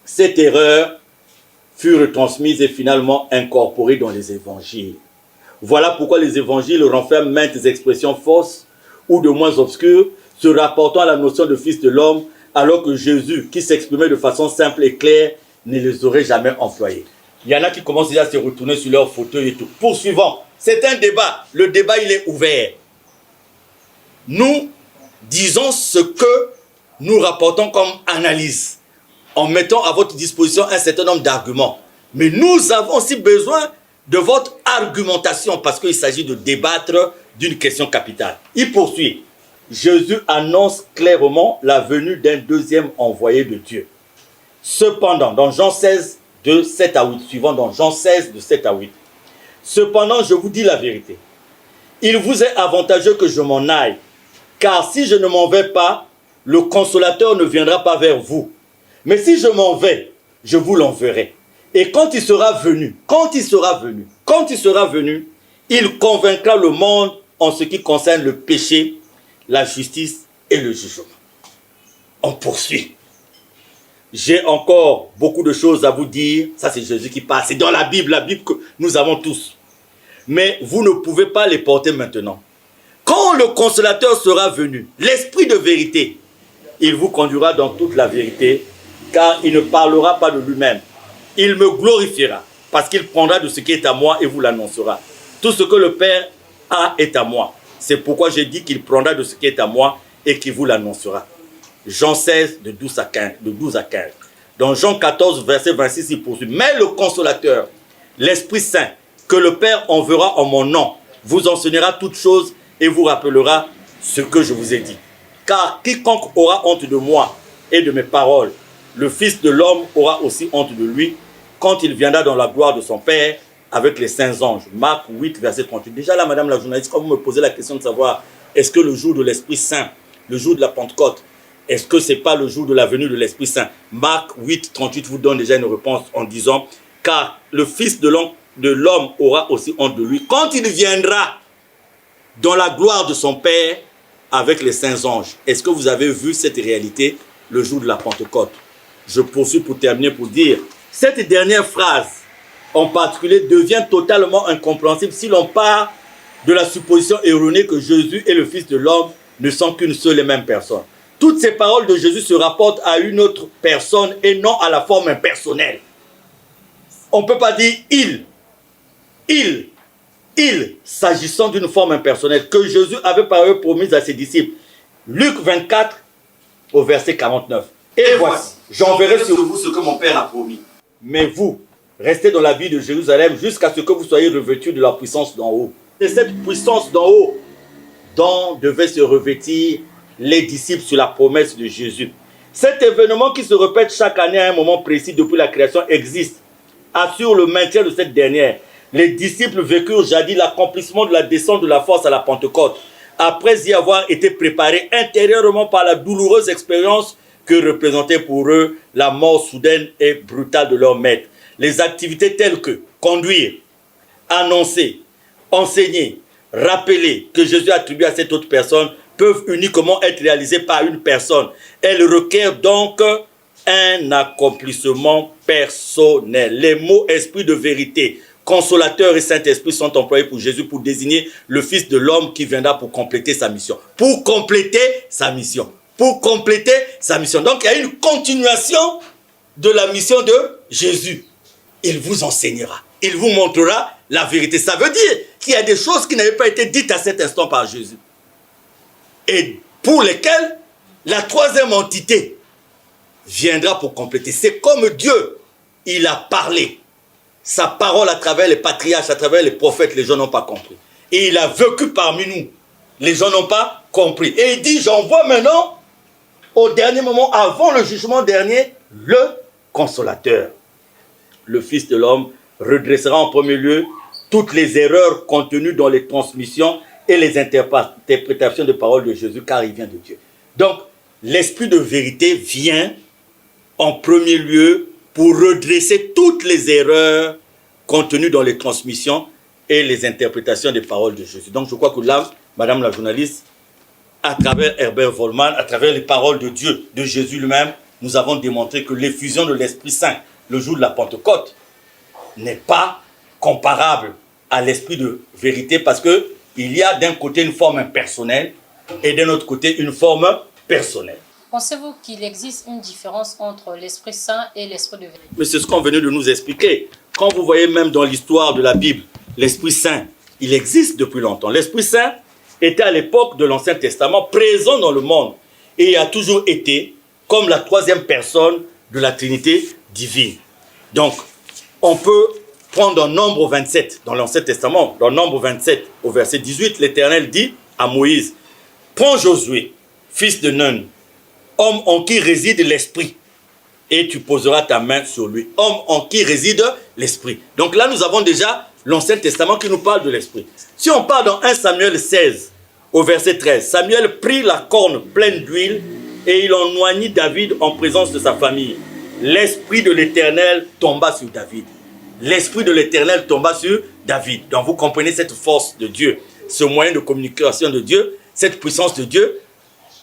Cette erreur fut retransmise et finalement incorporée dans les évangiles. Voilà pourquoi les évangiles renferment maintes expressions fausses ou de moins obscures se rapportant à la notion de Fils de l'homme, alors que Jésus, qui s'exprimait de façon simple et claire, ne les aurait jamais employés. Il y en a qui commencent déjà à se retourner sur leur fauteuil et tout. Poursuivons. C'est un débat. Le débat, il est ouvert. Nous disons ce que nous rapportons comme analyse, en mettant à votre disposition un certain nombre d'arguments. Mais nous avons aussi besoin de votre argumentation, parce qu'il s'agit de débattre d'une question capitale. Il poursuit. Jésus annonce clairement la venue d'un deuxième envoyé de Dieu. Cependant, dans Jean 16, de 7 à 8, suivant dans Jean 16, de 7 à 8. Cependant, je vous dis la vérité. Il vous est avantageux que je m'en aille, car si je ne m'en vais pas, le consolateur ne viendra pas vers vous. Mais si je m'en vais, je vous l'enverrai. Et quand il sera venu, il convaincra le monde en ce qui concerne le péché, la justice et le jugement. On poursuit. J'ai encore beaucoup de choses à vous dire. Ça, c'est Jésus qui parle. C'est dans la Bible que nous avons tous. Mais vous ne pouvez pas les porter maintenant. Quand le consolateur sera venu, l'Esprit de vérité, il vous conduira dans toute la vérité, car il ne parlera pas de lui-même. Il me glorifiera, parce qu'il prendra de ce qui est à moi et vous l'annoncera. Tout ce que le Père a est à moi. C'est pourquoi j'ai dit qu'il prendra de ce qui est à moi et qu'il vous l'annoncera. Jean 16, de 12 à 15. Dans Jean 14, verset 26, il poursuit. Mais le consolateur, l'Esprit Saint, que le Père enverra en mon nom, vous enseignera toutes choses et vous rappellera ce que je vous ai dit. Car quiconque aura honte de moi et de mes paroles, le Fils de l'homme aura aussi honte de lui quand il viendra dans la gloire de son Père avec les saints anges. Marc 8, verset 38. Déjà là, madame la journaliste, quand vous me posez la question de savoir est-ce que le jour de l'Esprit Saint le jour de la Pentecôte, est-ce que ce n'est pas le jour de la venue de l'Esprit Saint? Marc 8, 38 vous donne déjà une réponse en disant, car le Fils de l'homme aura aussi honte de lui quand il viendra dans la gloire de son Père avec les saints anges. Est-ce que vous avez vu cette réalité le jour de la Pentecôte? Je poursuis pour terminer pour dire, cette dernière phrase en particulier devient totalement incompréhensible si l'on part de la supposition erronée que Jésus et le Fils de l'homme ne sont qu'une seule et même personne. Toutes ces paroles de Jésus se rapportent à une autre personne et non à la forme impersonnelle. On ne peut pas dire il, s'agissant d'une forme impersonnelle que Jésus avait par eux promise à ses disciples. Luc 24 au verset 49. Et voici, j'enverrai sur vous ce que mon Père a promis. Mais vous, restez dans la ville de Jérusalem jusqu'à ce que vous soyez revêtus de la puissance d'en haut. C'est cette puissance d'en haut dont devaient se revêtir les disciples sur la promesse de Jésus. Cet événement qui se répète chaque année à un moment précis depuis la création existe, assure le maintien de cette dernière. Les disciples vécurent jadis l'accomplissement de la descente de la force à la Pentecôte, après y avoir été préparés intérieurement par la douloureuse expérience que représentait pour eux la mort soudaine et brutale de leur maître. Les activités telles que conduire, annoncer, enseigner, rappeler que Jésus attribue à cette autre personne peuvent uniquement être réalisées par une personne. Elles requièrent donc un accomplissement personnel. Les mots esprit de vérité, consolateur et Saint-Esprit sont employés pour Jésus pour désigner le Fils de l'homme qui viendra pour compléter sa mission. Pour compléter sa mission. Pour compléter sa mission. Donc il y a une continuation de la mission de Jésus. Il vous enseignera. Il vous montrera la vérité. Ça veut dire qu'il y a des choses qui n'avaient pas été dites à cet instant par Jésus. Et pour lesquelles la troisième entité viendra pour compléter. C'est comme Dieu, il a parlé. Sa parole à travers les patriarches, à travers les prophètes, les gens n'ont pas compris. Et il a vécu parmi nous. Les gens n'ont pas compris. Et il dit, j'envoie maintenant, au dernier moment, avant le jugement dernier, le consolateur. Le Fils de l'homme redressera en premier lieu toutes les erreurs contenues dans les transmissions et les interprétations de paroles de Jésus, car il vient de Dieu. Donc, l'esprit de vérité vient en premier lieu pour redresser toutes les erreurs contenues dans les transmissions et les interprétations des paroles de Jésus. Donc, je crois que là, Madame la journaliste, à travers Herbert Volman, à travers les paroles de Dieu, de Jésus lui-même, nous avons démontré que l'effusion de l'Esprit Saint, le jour de la Pentecôte, n'est pas comparable à l'esprit de vérité parce que il y a d'un côté une forme impersonnelle et d'un autre côté une forme personnelle. Pensez-vous qu'il existe une différence entre l'Esprit Saint et l'Esprit de vérité? Mais c'est ce qu'on venait de nous expliquer. Quand vous voyez même dans l'histoire de la Bible, l'Esprit Saint, il existe depuis longtemps. L'Esprit Saint était à l'époque de l'Ancien Testament présent dans le monde et a toujours été comme la troisième personne de la Trinité divine. Donc, on peut prendre dans Nombre 27, dans l'Ancien Testament, dans Nombre 27, au verset 18, l'Éternel dit à Moïse, « Prends Josué, fils de Nun, homme en qui réside l'Esprit, et tu poseras ta main sur lui. » Homme en qui réside l'Esprit. Donc là, nous avons déjà l'Ancien Testament qui nous parle de l'Esprit. Si on part dans 1 Samuel 16, au verset 13, Samuel prit la corne pleine d'huile et il en oignit David en présence de sa famille. L'Esprit de l'Éternel tomba sur David. L'Esprit de l'Éternel tomba sur David. Donc vous comprenez cette force de Dieu, ce moyen de communication de Dieu, cette puissance de Dieu,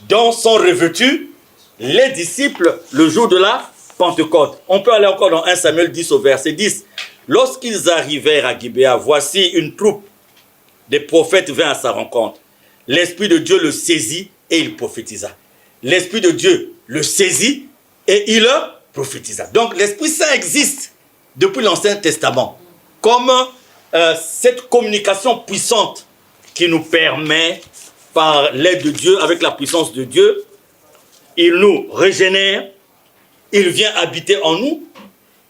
dont sont revêtus les disciples le jour de la Pentecôte. On peut aller encore dans 1 Samuel 10 au verset 10. Lorsqu'ils arrivèrent à Gibéa, voici une troupe des prophètes vint à sa rencontre. L'Esprit de Dieu le saisit et il prophétisa. L'Esprit de Dieu le saisit et il prophétisa. Donc l'Esprit Saint existe depuis l'Ancien Testament comme cette communication puissante qui nous permet, par l'aide de Dieu, avec la puissance de Dieu, il nous régénère, il vient habiter en nous,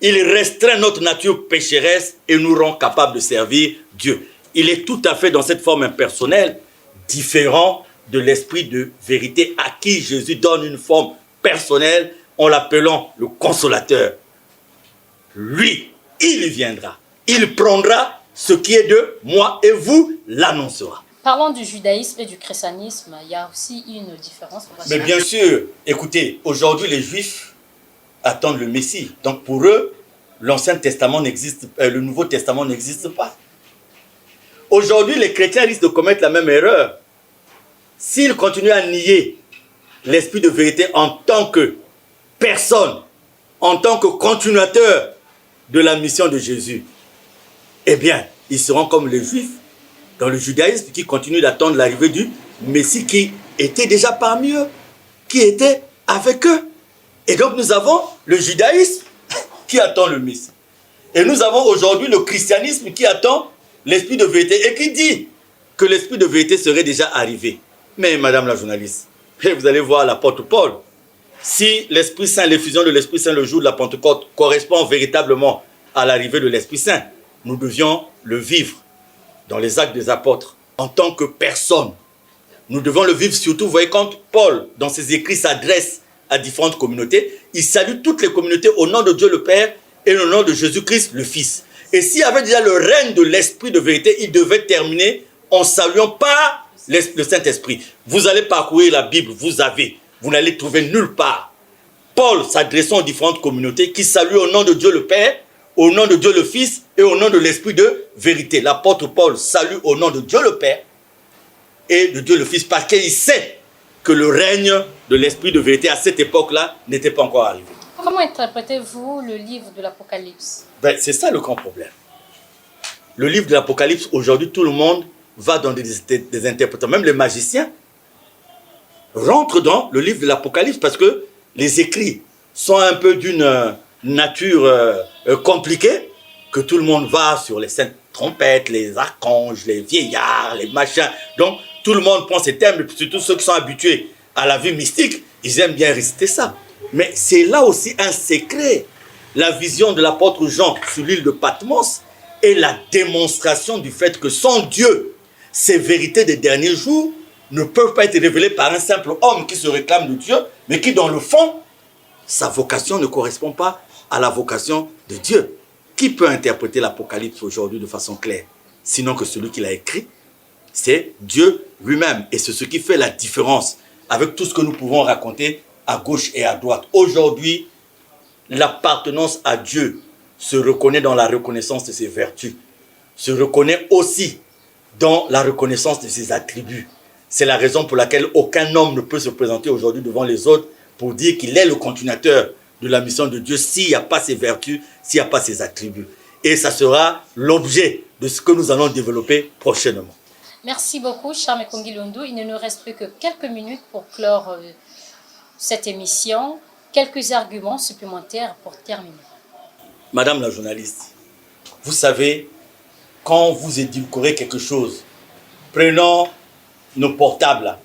il restreint notre nature pécheresse et nous rend capables de servir Dieu. Il est tout à fait dans cette forme impersonnelle, différent de l'esprit de vérité à qui Jésus donne une forme personnelle en l'appelant le consolateur. Lui, il viendra, il prendra ce qui est de moi et vous l'annoncera. Parlons du judaïsme et du christianisme. Il y a aussi une différence. Mais bien sûr, écoutez, aujourd'hui les Juifs attendent le Messie. Donc pour eux, l'Ancien Testament n'existe, le Nouveau Testament n'existe pas. Aujourd'hui, les chrétiens risquent de commettre la même erreur. S'ils continuent à nier l'esprit de vérité en tant que personne, en tant que continuateur de la mission de Jésus, eh bien, ils seront comme les Juifs dans le judaïsme qui continuent d'attendre l'arrivée du Messie qui était déjà parmi eux, qui était avec eux. Et donc nous avons le judaïsme qui attend le Messie. Et nous avons aujourd'hui le christianisme qui attend l'esprit de vérité et qui dit que l'esprit de vérité serait déjà arrivé. Mais madame la journaliste, vous allez voir l'apôtre Paul, si l'Esprit Saint, l'effusion de l'Esprit Saint le jour de la Pentecôte correspond véritablement à l'arrivée de l'Esprit Saint, nous devions le vivre dans les actes des apôtres en tant que personne. Nous devons le vivre surtout, vous voyez, quand Paul, dans ses écrits, s'adresse à différentes communautés, il salue toutes les communautés au nom de Dieu le Père et au nom de Jésus-Christ le Fils. Et s'il y avait déjà le règne de l'Esprit de vérité, il devait terminer en saluant par le Saint-Esprit. Vous allez parcourir la Bible, vous n'allez trouver nulle part Paul s'adressant aux différentes communautés qui saluent au nom de Dieu le Père, au nom de Dieu le Fils et au nom de l'Esprit de vérité. L'apôtre Paul salue au nom de Dieu le Père et de Dieu le Fils parce qu'il sait que le règne de l'Esprit de vérité à cette époque-là n'était pas encore arrivé. Comment interprétez-vous le livre de l'Apocalypse? C'est ça le grand problème. Le livre de l'Apocalypse, aujourd'hui, tout le monde va dans des interprétations. Même les magiciens rentrent dans le livre de l'Apocalypse parce que les écrits sont un peu d'une nature compliquée, que tout le monde va sur les saintes trompettes, les archanges, les vieillards, les machins. Donc, tout le monde prend ces termes, et surtout ceux qui sont habitués à la vie mystique, ils aiment bien réciter ça. Mais c'est là aussi un secret. La vision de l'apôtre Jean sur l'île de Patmos est la démonstration du fait que sans Dieu, ces vérités des derniers jours ne peuvent pas être révélées par un simple homme qui se réclame de Dieu, mais qui, dans le fond, sa vocation ne correspond pas à la vocation de Dieu. Qui peut interpréter l'Apocalypse aujourd'hui de façon claire? Sinon que celui qui l'a écrit, c'est Dieu lui-même. Et c'est ce qui fait la différence avec tout ce que nous pouvons raconter à gauche et à droite. Aujourd'hui, l'appartenance à Dieu se reconnaît dans la reconnaissance de ses vertus, se reconnaît aussi dans la reconnaissance de ses attributs. C'est la raison pour laquelle aucun homme ne peut se présenter aujourd'hui devant les autres pour dire qu'il est le continuateur de la mission de Dieu s'il n'y a pas ses vertus, s'il n'y a pas ses attributs. Et ça sera l'objet de ce que nous allons développer prochainement. Merci beaucoup, Charles Mekongi Londo. Il ne nous reste plus que quelques minutes pour clore cette émission. Quelques arguments supplémentaires pour terminer. Madame la journaliste, vous savez, quand vous édulcorez quelque chose, prenons nos portables là.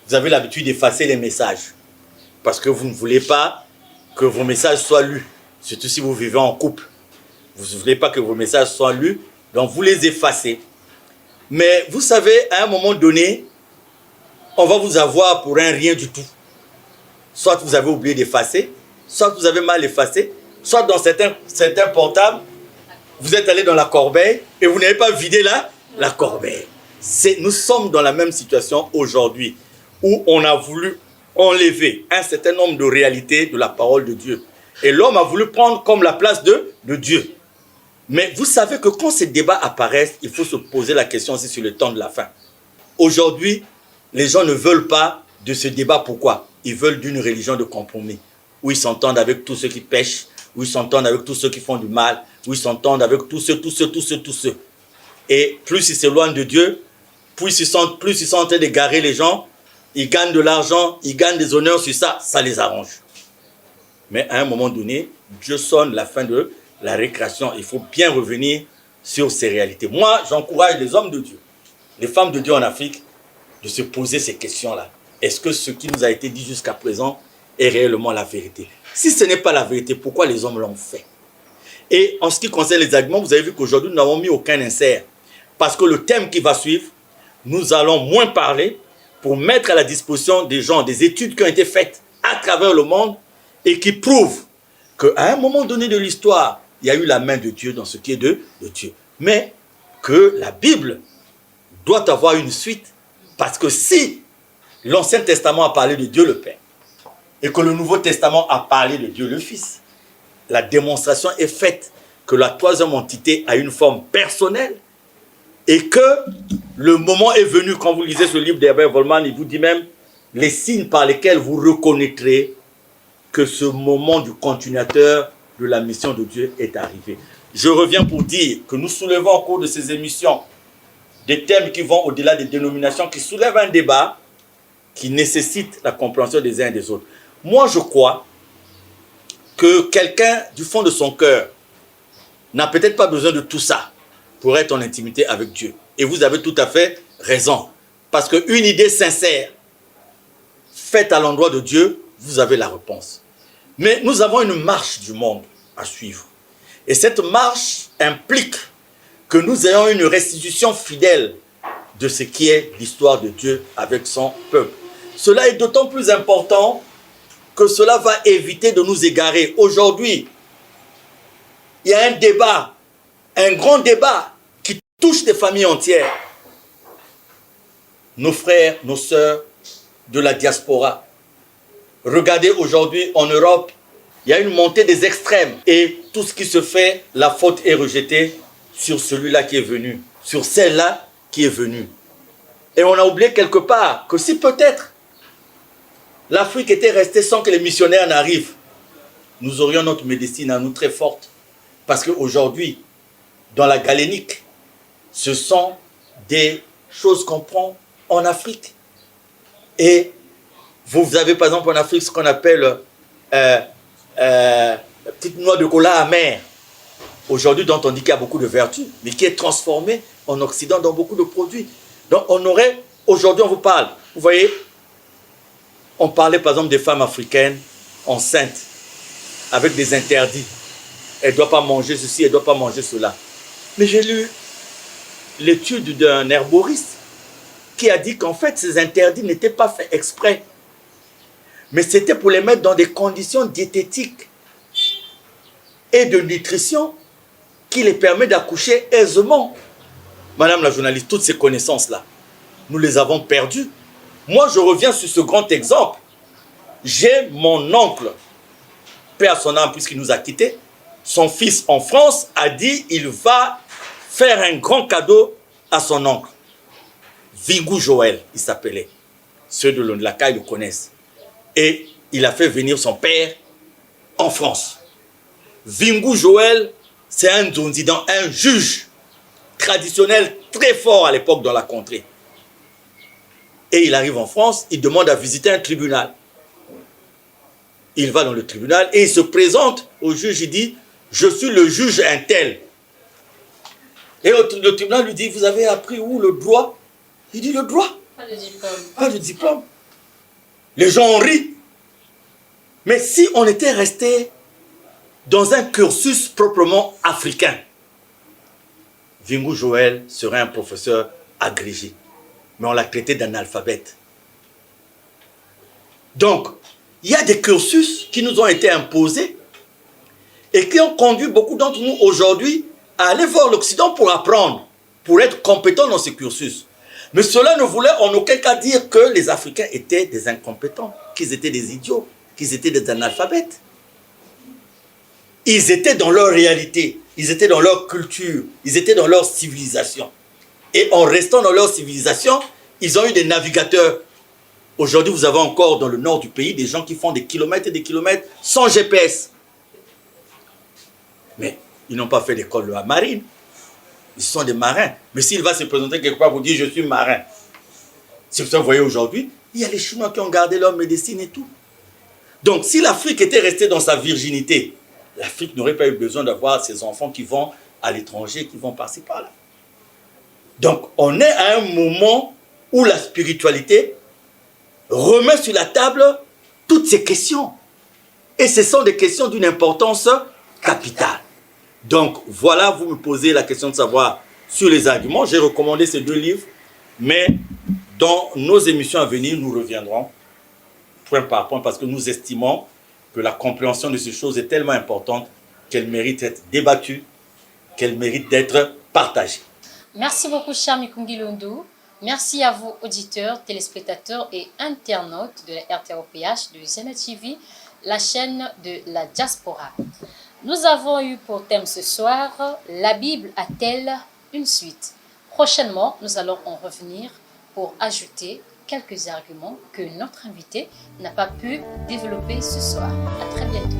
Vous avez l'habitude d'effacer les messages parce que vous ne voulez pas que vos messages soient lus, surtout si vous vivez en couple. Vous ne voulez pas que vos messages soient lus, donc vous les effacez. Mais vous savez, à un moment donné, on va vous avoir pour un rien du tout. Soit vous avez oublié d'effacer, soit vous avez mal effacé, soit dans certains portables, vous êtes allé dans la corbeille et vous n'avez pas vidé la corbeille. Nous sommes dans la même situation aujourd'hui où on a voulu enlever un certain nombre de réalités de la parole de Dieu. Et l'homme a voulu prendre comme la place de Dieu. Mais vous savez que quand ces débats apparaissent, il faut se poser la question aussi sur le temps de la fin. Aujourd'hui, les gens ne veulent pas de ce débat. Pourquoi? Ils veulent d'une religion de compromis, où ils s'entendent avec tous ceux qui pêchent, où ils s'entendent avec tous ceux qui font du mal, où ils s'entendent avec tous ceux. Et plus ils s'éloignent de Dieu, plus ils sont en train d'égarer les gens, ils gagnent de l'argent, ils gagnent des honneurs sur ça, ça les arrange. Mais à un moment donné, Dieu sonne la fin de la récréation. Il faut bien revenir sur ces réalités. Moi, j'encourage les hommes de Dieu, les femmes de Dieu en Afrique, de se poser ces questions-là. Est-ce que ce qui nous a été dit jusqu'à présent est réellement la vérité? Si ce n'est pas la vérité, pourquoi les hommes l'ont fait? Et en ce qui concerne les arguments, vous avez vu qu'aujourd'hui, nous n'avons mis aucun insert. Parce que le thème qui va suivre, nous allons moins parler pour mettre à la disposition des gens des études qui ont été faites à travers le monde et qui prouvent qu'à un moment donné de l'histoire, il y a eu la main de Dieu dans ce qui est de Dieu. Mais que la Bible doit avoir une suite. Parce que si l'Ancien Testament a parlé de Dieu le Père et que le Nouveau Testament a parlé de Dieu le Fils, la démonstration est faite que la troisième entité a une forme personnelle et que le moment est venu, quand vous lisez ce livre d'Herbert Volman, il vous dit même les signes par lesquels vous reconnaîtrez que ce moment du continuateur de la mission de Dieu est arrivé. Je reviens pour dire que nous soulevons au cours de ces émissions des thèmes qui vont au-delà des dénominations, qui soulèvent un débat qui nécessite la compréhension des uns et des autres. Moi, je crois que quelqu'un, du fond de son cœur, n'a peut-être pas besoin de tout ça pour être en intimité avec Dieu. Et vous avez tout à fait raison. Parce qu'une idée sincère, faite à l'endroit de Dieu, vous avez la réponse. Mais nous avons une marche du monde à suivre. Et cette marche implique que nous ayons une restitution fidèle de ce qui est l'histoire de Dieu avec son peuple. Cela est d'autant plus important que cela va éviter de nous égarer. Aujourd'hui, il y a un débat, un grand débat qui touche des familles entières. Nos frères, nos sœurs de la diaspora. Regardez aujourd'hui en Europe, il y a une montée des extrêmes et tout ce qui se fait, la faute est rejetée sur celui-là qui est venu, sur celle-là qui est venue. Et on a oublié quelque part que si peut-être l'Afrique était restée sans que les missionnaires n'arrivent, nous aurions notre médecine à nous très forte. Parce qu'aujourd'hui, dans la galénique, ce sont des choses qu'on prend en Afrique. Et vous avez par exemple en Afrique ce qu'on appelle la petite noix de cola amère. Aujourd'hui, dont on dit qu'il y a beaucoup de vertus, mais qui est transformée en Occident dans beaucoup de produits. Donc on aurait, aujourd'hui on vous parle, vous voyez, on parlait par exemple des femmes africaines enceintes, avec des interdits. Elle ne doit pas manger ceci, elle ne doit pas manger cela. Mais j'ai lu l'étude d'un herboriste qui a dit qu'en fait ces interdits n'étaient pas faits exprès. Mais c'était pour les mettre dans des conditions diététiques et de nutrition qui les permet d'accoucher aisément. Madame la journaliste, toutes ces connaissances-là, nous les avons perdues. Moi, je reviens sur ce grand exemple. J'ai mon oncle, paix à son âme puisqu'il nous a quittés, son fils en France a dit il va faire un grand cadeau à son oncle. Vingou Joël, il s'appelait. Ceux de la CAI le connaissent. Et il a fait venir son père en France. Vingou Joël, c'est un Zonzidan, un juge traditionnel très fort à l'époque dans la contrée. Et il arrive en France, il demande à visiter un tribunal. Il va dans le tribunal et il se présente au juge, il dit « Je suis le juge un tel ». Et le tribunal lui dit « Vous avez appris où le droit ?» Il dit « Le droit ». Pas de diplôme. Pas de diplôme. Les gens ont ri. Mais si on était resté dans un cursus proprement africain, Vingou Joël serait un professeur agrégé. Mais on l'a traité d'analphabète. Donc, il y a des cursus qui nous ont été imposés et qui ont conduit beaucoup d'entre nous aujourd'hui à aller voir l'Occident pour apprendre, pour être compétents dans ces cursus. Mais cela ne voulait en aucun cas dire que les Africains étaient des incompétents, qu'ils étaient des idiots, qu'ils étaient des analphabètes. Ils étaient dans leur réalité, ils étaient dans leur culture, ils étaient dans leur civilisation. Et en restant dans leur civilisation, ils ont eu des navigateurs. Aujourd'hui, vous avez encore dans le nord du pays des gens qui font des kilomètres et des kilomètres sans GPS. Mais ils n'ont pas fait l'école de la marine. Ils sont des marins. Mais s'il va se présenter quelque part, vous dire je suis marin. C'est pour ça que vous voyez aujourd'hui, il y a les Chinois qui ont gardé leur médecine et tout. Donc si l'Afrique était restée dans sa virginité, l'Afrique n'aurait pas eu besoin d'avoir ses enfants qui vont à l'étranger, qui vont passer par là. Donc on est à un moment où la spiritualité remet sur la table toutes ces questions. Et ce sont des questions d'une importance capitale. Donc voilà, vous me posez la question de savoir sur les arguments. J'ai recommandé ces deux livres, mais dans nos émissions à venir, nous reviendrons point par point parce que nous estimons que la compréhension de ces choses est tellement importante qu'elle mérite d'être débattue, qu'elle mérite d'être partagée. Merci beaucoup, cher Mikungi Lundu. Merci à vous, auditeurs, téléspectateurs et internautes de la RTOPH de Zena TV, la chaîne de la diaspora. Nous avons eu pour thème ce soir, la Bible a-t-elle une suite? Prochainement, nous allons en revenir pour ajouter quelques arguments que notre invité n'a pas pu développer ce soir. À très bientôt.